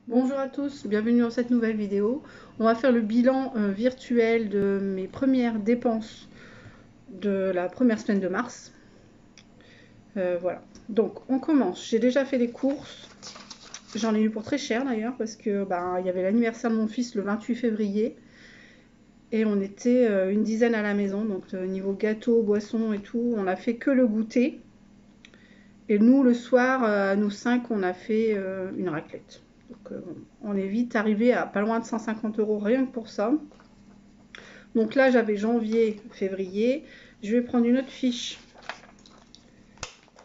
Bonjour à tous, bienvenue dans cette nouvelle vidéo. On va faire le bilan virtuel de mes premières dépenses de la première semaine de mars. Voilà, donc on commence. J'ai déjà fait les courses. J'en ai eu pour très cher d'ailleurs parce que il y avait l'anniversaire de mon fils le 28 février et on était une dizaine à la maison. Donc niveau gâteau, boisson et tout, on a fait que le goûter. Et nous, le soir, nous 5, on a fait une raclette. Donc, on est vite arrivé à pas loin de 150 € rien que pour ça. Donc là, j'avais janvier, février. Je vais prendre une autre fiche.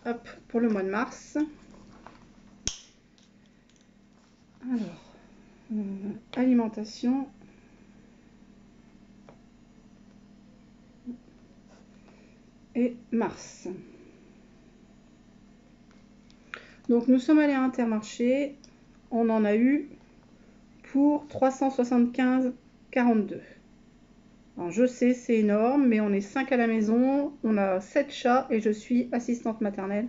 Hop, pour le mois de mars. Alors, alimentation. Et mars. Donc nous sommes allés à Intermarché. On en a eu pour 375,42. Alors, je sais, c'est énorme, mais on est 5 à la maison, on a 7 chats et je suis assistante maternelle,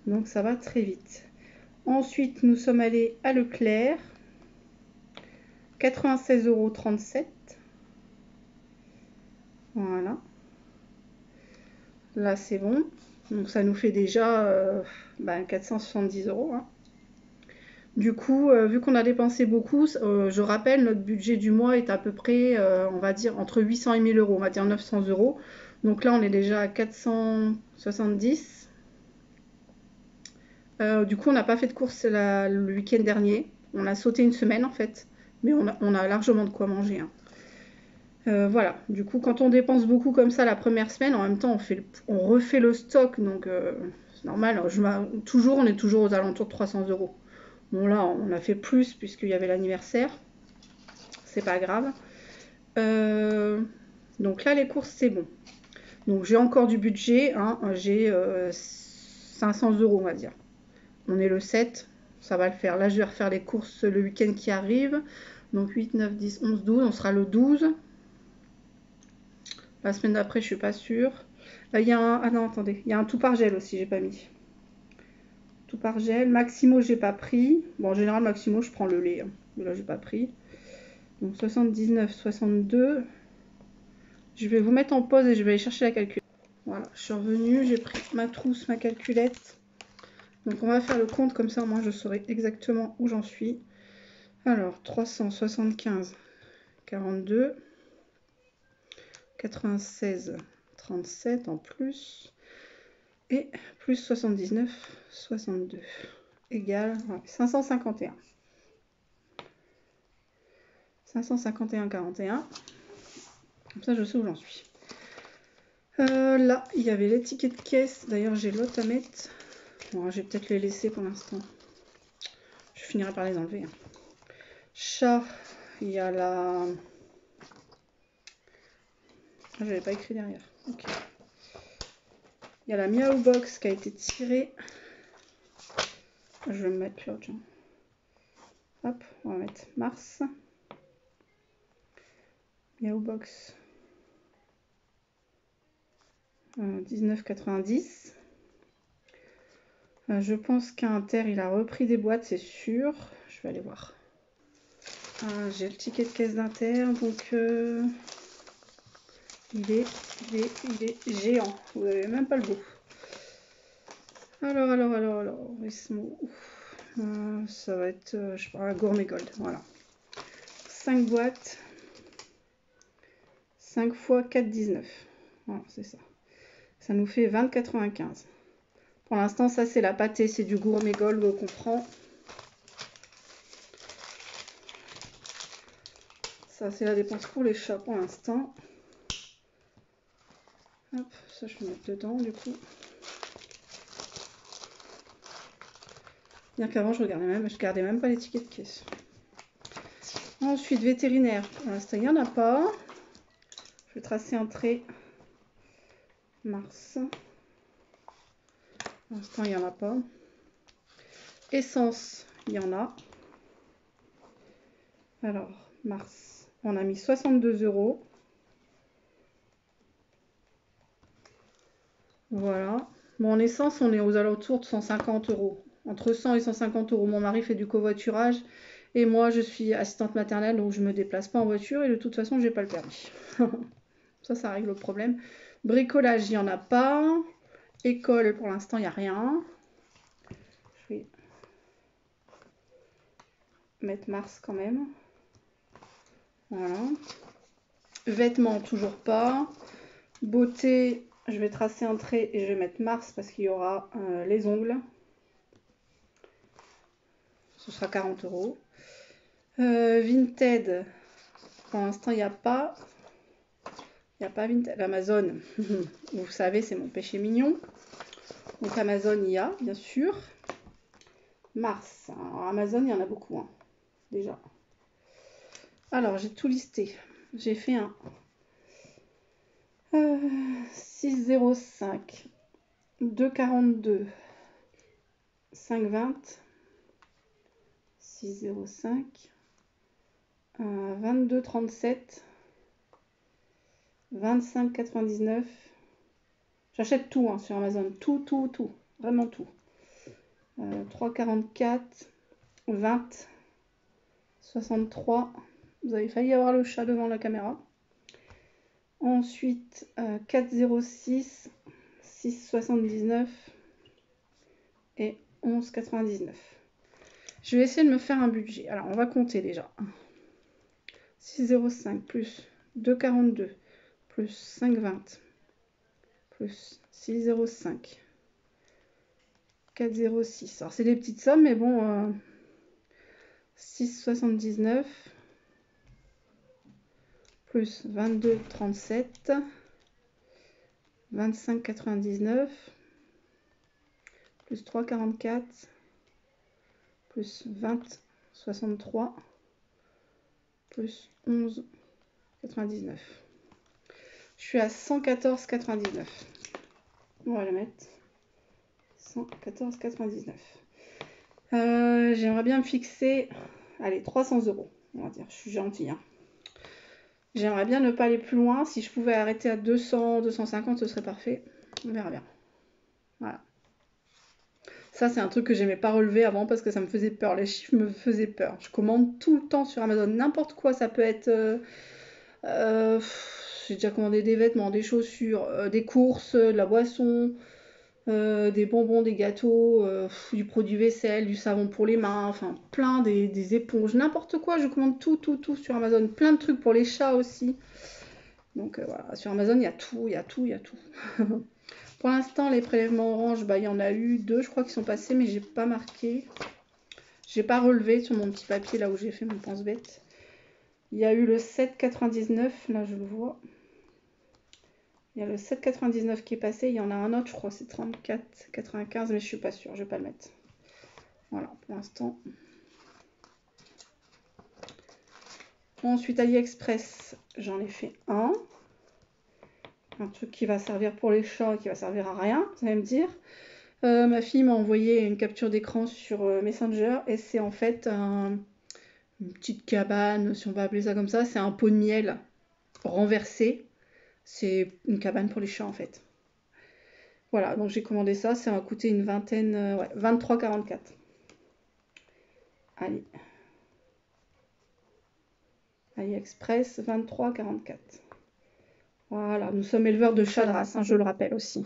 donc ça va très vite. Ensuite, nous sommes allés à Leclerc, 96,37 €. Voilà. Là, c'est bon. Donc, ça nous fait déjà 470 €. Hein. Du coup, vu qu'on a dépensé beaucoup, je rappelle, notre budget du mois est à peu près, on va dire, entre 800 et 1000 €, on va dire 900 €. Donc là, on est déjà à 470. Du coup, on n'a pas fait de course le week-end dernier. On a sauté une semaine en fait, mais on a largement de quoi manger. Hein. Voilà, du coup, quand on dépense beaucoup comme ça la première semaine, en même temps, on refait le stock, donc c'est normal. On est toujours aux alentours de 300 €. Bon là, on a fait plus puisqu'il y avait l'anniversaire. C'est pas grave. Donc là, les courses, c'est bon. Donc j'ai encore du budget. Hein, j'ai 500 €, on va dire. On est le 7. Ça va le faire. Là, je vais refaire les courses le week-end qui arrive. Donc 8, 9, 10, 11, 12. On sera le 12. La semaine d'après, je suis pas sûre. Là, il y a un... Ah non, attendez. Il y a un tout par gel aussi, j'ai pas mis. Tout par gel. Maximo, j'ai pas pris. Bon, en général, Maximo, je prends le lait. Hein. Mais là, j'ai pas pris. Donc 79, 62. Je vais vous mettre en pause et je vais aller chercher la calculette. Voilà, je suis revenue. J'ai pris ma trousse, ma calculette. Donc on va faire le compte comme ça, moi je saurai exactement où j'en suis. Alors 375, 42, 96, 37 en plus, et plus 79, 62, égale 551. 551, 41. Comme ça je sais où j'en suis. Là, il y avait les tickets de caisse. D'ailleurs, j'ai l'autre à mettre. Bon, je vais peut-être les laisser pour l'instant. Je finirai par les enlever. Hein. Chat, il y a la... Ah, j'avais pas écrit derrière. Ok. Il y a la Miaou Box qui a été tirée. Je vais me mettre l'autre. Hop, on va mettre mars. Miaou Box. 19,90. Je pense qu'Inter, il a repris des boîtes, c'est sûr. Je vais aller voir. J'ai le ticket de caisse d'Inter, donc il est géant. Vous n'avez même pas le goût. Alors, Rismo. Ça va être, je sais pas, un Gourmet Gold, voilà. 5 boîtes. 5 fois 4,19. Voilà, c'est ça. Ça nous fait 20,95. Pour l'instant, ça c'est la pâtée, c'est du Gourmet Gold qu'on prend. Ça c'est la dépense pour les chats pour l'instant. Hop, ça je vais mettre dedans du coup. Bien qu'avant je gardais même pas les tickets de caisse. Ensuite, vétérinaire. Pour l'instant, il n'y en a pas. Je vais tracer un trait. Mars. Pour l'instant, il n'y en a pas. Essence, il y en a. Alors, mars, on a mis 62 €. Voilà. Bon, en essence, on est aux alentours de 150 €. Entre 100 et 150 €. Mon mari fait du covoiturage Et moi, je suis assistante maternelle, donc je me déplace pas en voiture et de toute façon, j'ai pas le permis. Ça règle le problème. Bricolage, il n'y en a pas. École, pour l'instant, il n'y a rien. Je vais mettre mars quand même. Voilà. Vêtements, toujours pas. Beauté, je vais tracer un trait et je vais mettre mars parce qu'il y aura les ongles. Ce sera 40 €. Vinted, pour l'instant, il n'y a pas. Il n'y a pas Vinted. Amazon, vous savez, c'est mon péché mignon. Donc Amazon, il y a, bien sûr. Mars. Alors, Amazon, il y en a beaucoup, hein, déjà. Alors, j'ai tout listé. J'ai fait un 6,05, 2,42, 5,20, 6,05, 22,37, 25,99. J'achète tout hein, sur Amazon. Tout. Vraiment tout. 3,44, 20, 63. Vous avez failli avoir le chat devant la caméra. Ensuite, 4,06, 6,79 et 11,99. Je vais essayer de me faire un budget. Alors, on va compter déjà. 6,05 plus 2,42 plus 5,20 plus 6,05 4,06. Alors, c'est des petites sommes, mais bon, 6,79 plus 22,37 25,99 plus 3,44 plus 20,63 plus 11,99. Je suis à 114,99. On va le mettre 114,99. J'aimerais bien me fixer, allez, 300 €. On va dire, je suis gentille. Hein. J'aimerais bien ne pas aller plus loin. Si je pouvais arrêter à 200, 250, ce serait parfait. On verra bien. Voilà. Ça, c'est un truc que j'aimais pas relever avant parce que ça me faisait peur. Les chiffres me faisaient peur. Je commande tout le temps sur Amazon. N'importe quoi, ça peut être... j'ai déjà commandé des vêtements, des chaussures, des courses, de la boisson, des bonbons, des gâteaux, du produit vaisselle, du savon pour les mains, enfin plein des éponges, n'importe quoi. Je commande tout sur Amazon. Plein de trucs pour les chats aussi. Donc voilà, sur Amazon, il y a tout. Pour l'instant, les prélèvements orange, bah, il y en a eu 2, je crois, qui sont passés, mais j'ai pas marqué. J'ai pas relevé sur mon petit papier là où j'ai fait mon pense-bête. Il y a eu le 7,99, là je le vois. Il y a le 7,99 qui est passé. Il y en a un autre, je crois, c'est 34,95, mais je suis pas sûre, je vais pas le mettre. Voilà, pour l'instant. Ensuite, AliExpress, j'en ai fait un. Un truc qui va servir pour les chats et qui va servir à rien, vous allez me dire. Ma fille m'a envoyé une capture d'écran sur Messenger et c'est en fait une petite cabane, si on va appeler ça comme ça. C'est un pot de miel renversé. C'est une cabane pour les chats en fait. Voilà, donc j'ai commandé ça. Ça m'a coûté une vingtaine, ouais, 23,44. Allez. AliExpress, 23,44. Voilà, nous sommes éleveurs de chats de race, hein, je le rappelle aussi.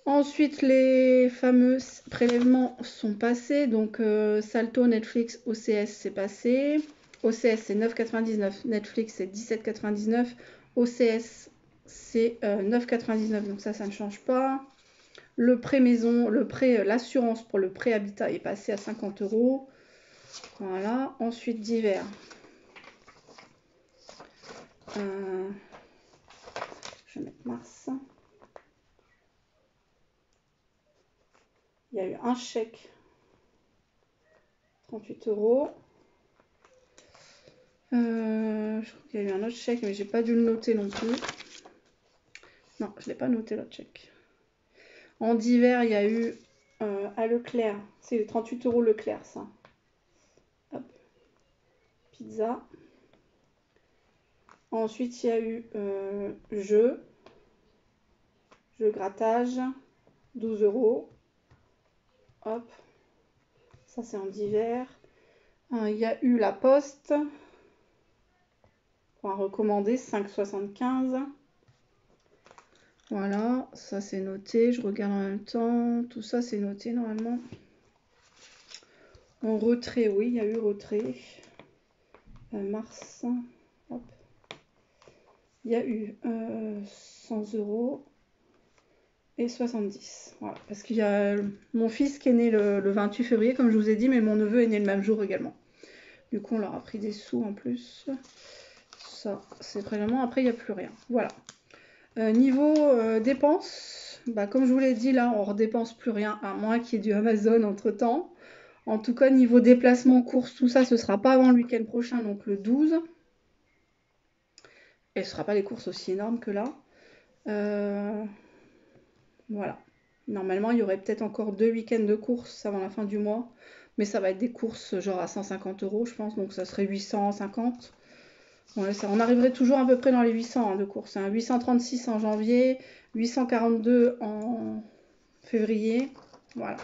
Ensuite, les fameux prélèvements sont passés. Donc, Salto, Netflix, OCS, c'est passé. OCS, c'est 9,99. Netflix, c'est 17,99. OCS, c'est 9,99. Donc, ça ne change pas. Le prêt maison, l'assurance pour le prêt habitat est passé à 50 €. Voilà. Ensuite, divers. Je vais mettre mars. Il y a eu un chèque, 38 €. Je crois qu'il y a eu un autre chèque, mais j'ai pas dû le noter non plus. Non, je l'ai pas noté l'autre chèque. En divers, il y a eu à Leclerc. C'est les 38 € Leclerc, ça. Hop. Pizza. Ensuite, il y a eu jeu grattage, 12 €. Hop. Ça, c'est en divers. Il y a eu la Poste. Pour un recommandé, 5,75. Voilà, ça c'est noté. Je regarde en même temps. Tout ça c'est noté normalement. En retrait, oui, il y a eu retrait. Mars. Hop. Il y a eu 100 € et 70. Voilà, parce qu'il y a mon fils qui est né le 28 février, comme je vous ai dit, mais mon neveu est né le même jour également. Du coup, on leur a pris des sous en plus. Ça, c'est vraiment. Après, il n'y a plus rien. Voilà. Niveau dépenses, bah, comme je vous l'ai dit, là, on ne redépense plus rien, à moins qu'il y ait du Amazon entre-temps. En tout cas, niveau déplacement, courses, tout ça, ce ne sera pas avant le week-end prochain, donc le 12. Et ce ne sera pas les courses aussi énormes que là. Voilà. Normalement, il y aurait peut-être encore 2 week-ends de courses avant la fin du mois. Mais ça va être des courses genre à 150 €, je pense. Donc ça serait 850. Ouais, ça, on arriverait toujours à peu près dans les 800 de courses. 836 en janvier, 842 en février. Voilà.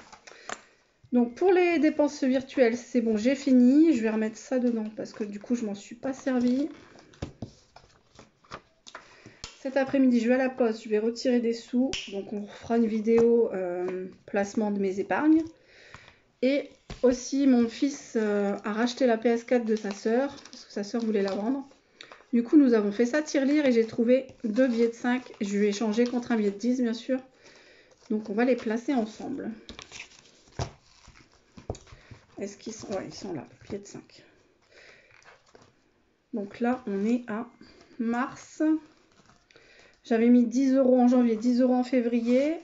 Donc pour les dépenses virtuelles, c'est bon, j'ai fini. Je vais remettre ça dedans parce que du coup, je m'en suis pas servi. Cet après-midi, je vais à la poste, je vais retirer des sous. Donc on fera une vidéo placement de mes épargnes. Et aussi, mon fils a racheté la PS4 de sa sœur, parce que sa sœur voulait la vendre. Du coup, nous avons fait ça tirelire et j'ai trouvé 2 billets de 5. Je lui ai échangé contre un billet de 10, bien sûr. Donc, on va les placer ensemble. Est-ce qu'ils sont... Ouais, ils sont là, billets de 5. Donc là, on est à mars. J'avais mis 10 € en janvier, 10 € en février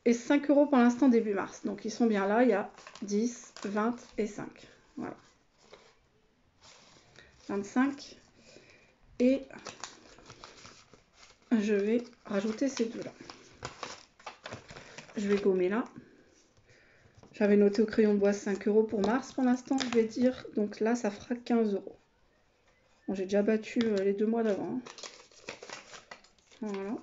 et 5 € pour l'instant début mars. Donc, ils sont bien là. Il y a 10, 20 et 5. Voilà. 25. Et je vais rajouter ces deux-là. Je vais gommer là. J'avais noté au crayon de bois 5 € pour mars pour l'instant, je vais dire. Donc là, ça fera 15 €. Bon, j'ai déjà battu les 2 mois d'avant. Voilà.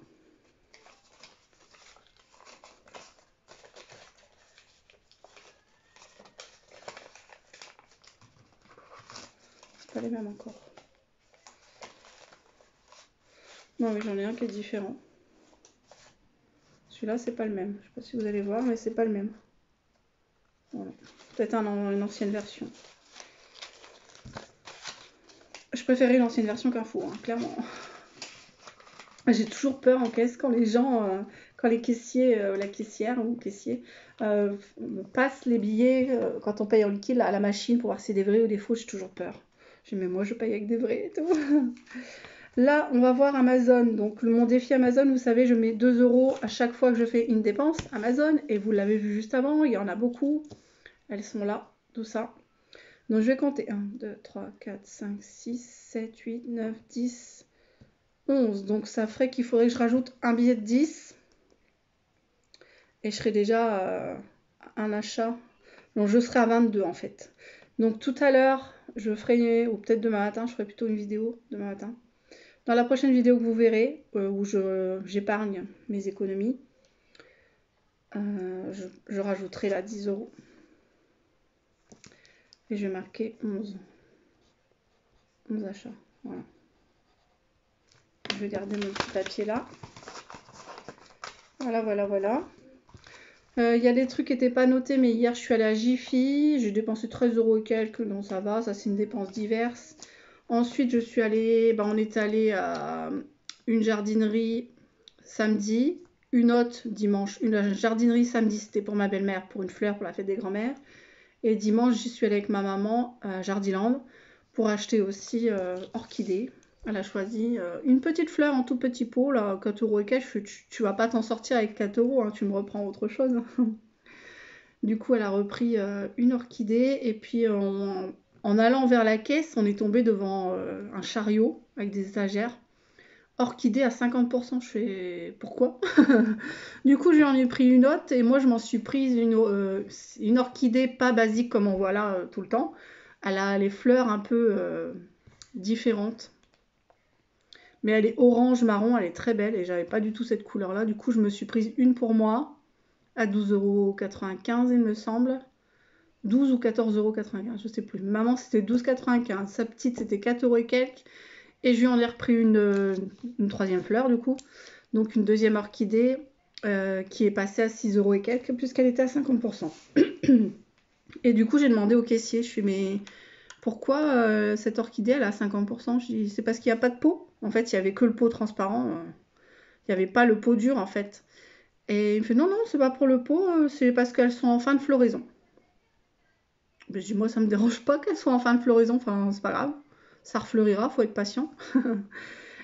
C'est pas les mêmes encore. Non, mais j'en ai un qui est différent. Celui-là, c'est pas le même. Je sais pas si vous allez voir, mais c'est pas le même. Voilà. Peut-être une ancienne version. Je préférais l'ancienne version qu'un faux, hein, clairement. J'ai toujours peur en caisse quand les gens, quand les caissiers, la caissière ou caissier passent les billets quand on paye en liquide à la machine pour voir si c'est des vrais ou des faux. J'ai toujours peur. Je dis mais moi je paye avec des vrais et tout. Là, on va voir Amazon. Donc mon défi Amazon, vous savez, je mets 2 € à chaque fois que je fais une dépense Amazon. Et vous l'avez vu juste avant, il y en a beaucoup. Elles sont là, tout ça. Donc je vais compter 1, 2, 3, 4, 5, 6, 7, 8, 9, 10, 11. Donc ça ferait qu'il faudrait que je rajoute un billet de 10. Et je serai déjà un achat. Donc je serai à 22 en fait. Donc tout à l'heure, je ferai, ou peut-être demain matin, je ferai plutôt une vidéo demain matin. Dans la prochaine vidéo que vous verrez, où j'épargne mes économies, je rajouterai là 10 €. Et je vais marquer 11. 11 achats. Voilà. Je vais garder mon petit papier là. Voilà, voilà, voilà. Il y a des trucs qui n'étaient pas notés, mais hier je suis allée à Jiffy. J'ai dépensé 13 € et quelques. Non, ça va, ça c'est une dépense diverse. Ensuite, je suis allée, on est allé à une jardinerie samedi, une autre dimanche. Une jardinerie samedi, c'était pour ma belle-mère, pour une fleur, pour la fête des grands-mères. Et dimanche, j'y suis allée avec ma maman à Jardiland pour acheter aussi orchidées. Elle a choisi une petite fleur en tout petit pot, là, 4 € et quelques. Tu vas pas t'en sortir avec 4 €, hein, tu me reprends autre chose. Du coup, elle a repris une orchidée et puis en allant vers la caisse, on est tombé devant un chariot avec des étagères. Orchidée à 50%, je fais pourquoi? Du coup, j'en ai pris une autre et moi, je m'en suis prise une orchidée pas basique comme on voit là tout le temps. Elle a les fleurs un peu différentes. Mais elle est orange marron, elle est très belle et j'avais pas du tout cette couleur là. Du coup, je me suis prise une pour moi à 12,95 € il me semble. 12 ou 14,95 €, je sais plus. Maman, c'était 12,95 €. Sa petite, c'était 4 € et quelques. Et je lui en ai repris une troisième fleur, du coup. Donc, une deuxième orchidée qui est passée à 6 € et quelques, puisqu'elle était à 50%. Et du coup, j'ai demandé au caissier, je suis mais pourquoi cette orchidée, elle est à 50%? Je dis, c'est parce qu'il n'y a pas de pot. En fait, il n'y avait que le pot transparent. Il n'y avait pas le pot dur, en fait. Et il me fait, non, non, c'est pas pour le pot, c'est parce qu'elles sont en fin de floraison. Ben, je dis, moi, ça me dérange pas qu'elles soient en fin de floraison, enfin, c'est pas grave. Ça refleurira, faut être patient.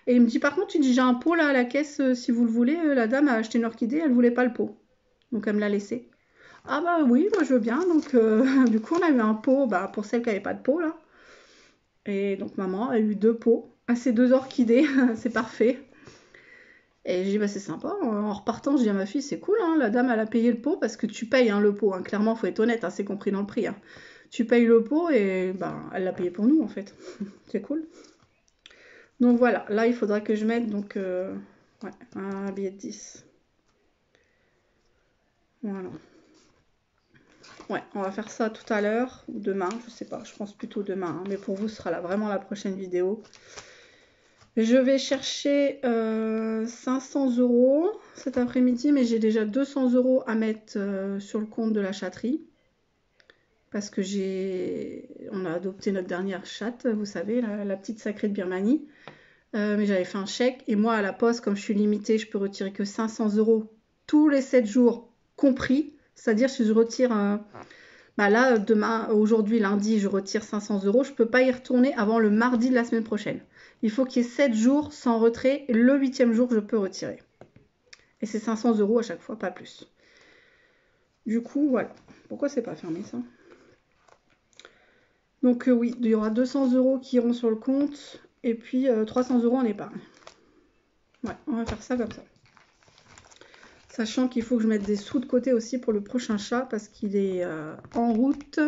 Et il me dit, par contre, tu dis, j'ai un pot là à la caisse, si vous le voulez. La dame a acheté une orchidée, elle voulait pas le pot. Donc, elle me l'a laissé. Ah bah oui, moi je veux bien. Donc, du coup, on a eu un pot pour celle qui n'avait pas de pot, là. Et donc, maman a eu 2 pots à ces 2 orchidées. C'est parfait. Et j'ai dit, bah c'est sympa. En repartant, je dis à ma fille, c'est cool, hein, la dame, elle a payé le pot parce que tu payes le pot. Hein. Clairement, faut être honnête, hein, c'est compris dans le prix. Hein. Tu payes le pot et elle l'a payé pour nous, en fait. C'est cool. Donc voilà, là, il faudra que je mette donc, ouais, un billet de 10. Voilà. Ouais, on va faire ça tout à l'heure ou demain, je sais pas, je pense plutôt demain. Hein, mais pour vous, ce sera là vraiment la prochaine vidéo. Je vais chercher 500 € cet après-midi, mais j'ai déjà 200 € à mettre sur le compte de la chatterie. Parce que on a adopté notre dernière chatte, vous savez, la petite sacrée de Birmanie. Mais j'avais fait un chèque. Et moi, à la poste, comme je suis limitée, je peux retirer que 500 € tous les 7 jours compris. C'est-à-dire si je retire... là, demain, aujourd'hui, lundi, je retire 500 €. Je ne peux pas y retourner avant le mardi de la semaine prochaine. Il faut qu'il y ait 7 jours sans retrait. Et le 8e jour, je peux retirer. Et c'est 500 € à chaque fois, pas plus. Du coup, voilà. Pourquoi c'est pas fermé, ça? Donc oui, il y aura 200 € qui iront sur le compte. Et puis 300 € en épargne. Ouais, on va faire ça comme ça. Sachant qu'il faut que je mette des sous de côté aussi pour le prochain chat. Parce qu'il est en route.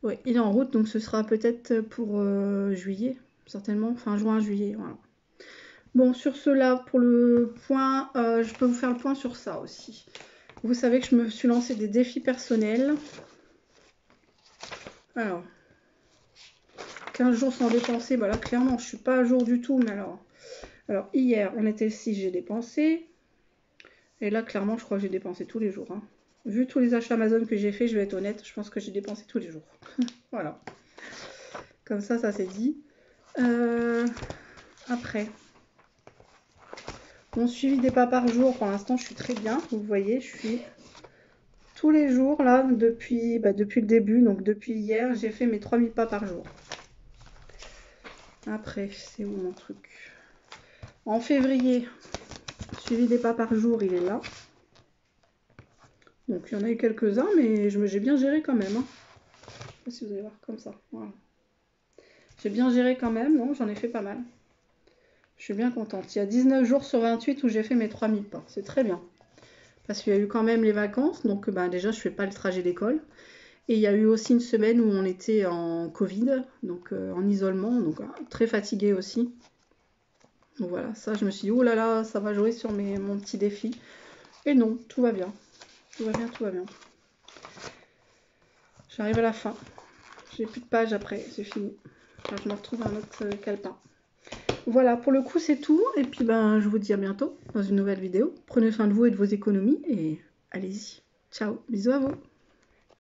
Oui, il est en route, donc ce sera peut-être pour juillet, certainement, fin juin, juillet, voilà. Bon, sur cela, pour le point, je peux vous faire le point sur ça aussi. Vous savez que je me suis lancé des défis personnels. Alors, 15 jours sans dépenser, bah là, clairement, je ne suis pas à jour du tout, mais alors hier, on était le 6, j'ai dépensé. Et là, clairement, je crois que j'ai dépensé tous les jours. Hein. Vu tous les achats Amazon que j'ai fait, je vais être honnête, je pense que j'ai dépensé tous les jours. Voilà. Comme ça c'est dit. Après, mon suivi des pas par jour, pour l'instant, je suis très bien. Vous voyez, je suis tous les jours, là, depuis le début. Donc, depuis hier, j'ai fait mes 3000 pas par jour. Après, c'est où mon truc? En février, suivi des pas par jour, il est là. Donc, il y en a eu quelques-uns, mais j'ai bien géré quand même. Hein. Je sais pas si vous allez voir comme ça. Voilà. J'ai bien géré quand même, non, j'en ai fait pas mal. Je suis bien contente. Il y a 19 jours sur 28 où j'ai fait mes 3000 pas. C'est très bien. Parce qu'il y a eu quand même les vacances. Donc déjà, je ne fais pas le trajet d'école. Et il y a eu aussi une semaine où on était en Covid. Donc en isolement. Donc très fatiguée aussi. Donc voilà, ça je me suis dit, oh là là, ça va jouer sur mon petit défi. Et non, tout va bien. Tout va bien, tout va bien. J'arrive à la fin. J'ai plus de pages après, c'est fini. Enfin, je me retrouve un autre calepin. Voilà, pour le coup, c'est tout. Et puis, je vous dis à bientôt dans une nouvelle vidéo. Prenez soin de vous et de vos économies et allez-y. Ciao, bisous à vous.